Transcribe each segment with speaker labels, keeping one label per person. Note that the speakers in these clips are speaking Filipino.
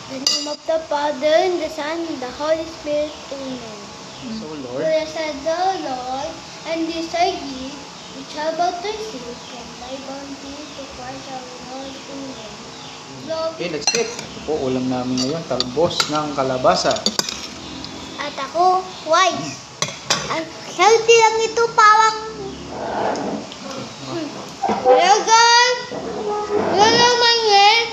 Speaker 1: In the name of the Father, and the Son, and the Holy Spirit. Amen.
Speaker 2: So, Lord,
Speaker 1: Blessed the Lord, and these are ye, which are about to receive from thy bounty to Christ our Lord. Amen.
Speaker 2: okay, let's eat. Ito po, ulam namin ngayon, talbos ng kalabasa.
Speaker 1: At ako, wise. Ang healthy lang ito, parang... Hello guys! Hello naman yun!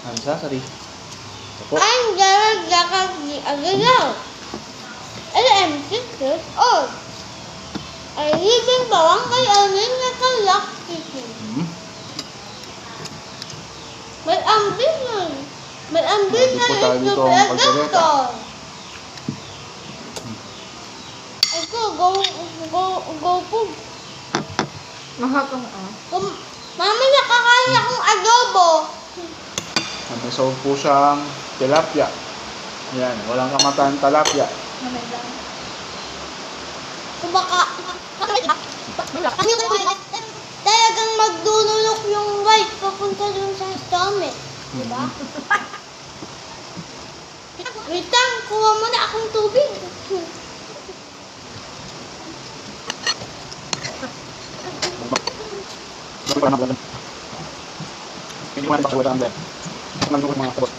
Speaker 2: Ano sa, sorry. Ito po.
Speaker 1: Ang jarag-jarag ni Agalaw. LM Sisters or ay living bawang kay Alvin na kalak chicken. May ambis nun. May ambis
Speaker 2: Hindi
Speaker 1: na
Speaker 2: po tayo
Speaker 1: ito
Speaker 2: dito ang pagsalita.
Speaker 1: Ito, go po.
Speaker 3: Mahapang
Speaker 1: Mama, nakakain akong adobo.
Speaker 2: May sahog po siyang tilapia. Yan, walang kamatahan tilapia.
Speaker 1: Kumaka. Talagang magdululok yung white papunta dun sa stomach. Diba? Wait lang, kuha mo na akong tubig.
Speaker 2: Hindi mo na ipakawala ang dahil. Nandun mga kabot.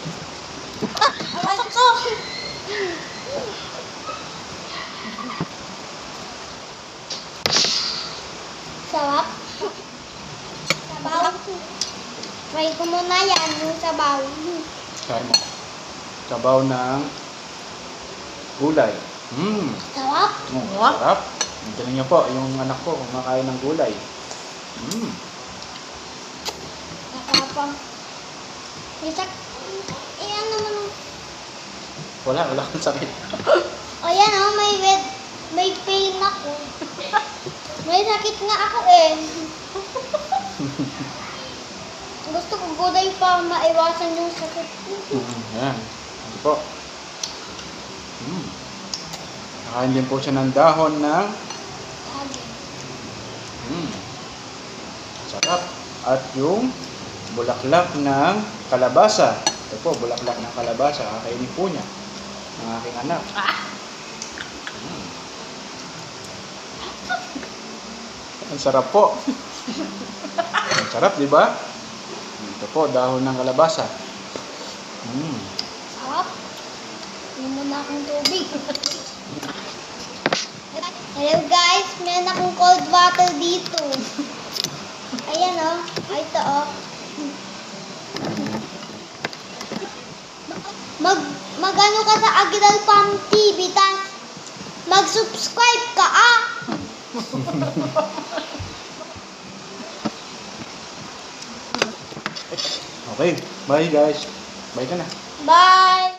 Speaker 1: Ako! Sarap. Sabaw. Try ko muna yan, yung sabaw.
Speaker 2: Try mo. Sabaw ng gulay.
Speaker 1: Sarap.
Speaker 2: Sarap. Tignan niyo po, yung anak ko kumakain ng gulay.
Speaker 1: Nakapang. Isak. Iyan naman.
Speaker 2: Wala kang sakit.
Speaker 1: O yan o, may pain ako. May sakit nga ako eh. Gusto ko gulay pa maiwasan yung sakit.
Speaker 2: Yan. Ito po. Nakain din po siya ng dahon ng sarap. At yung bulaklak ng kalabasa. Ito po, bulaklak ng kalabasa. Kakainin po niya ng aking anak. Ang sarap po. Ang sarap, di ba? Ito po, dahon ng kalabasa.
Speaker 1: Sarap. Hindi mo na akong tubig. Hello guys, meron akong cold water dito. Ayan o. Ito o. Mag-ano ka sa Aguilar Farm TV, mag-subscribe ka
Speaker 2: Okay, bye guys. Bye ka na.
Speaker 1: Bye!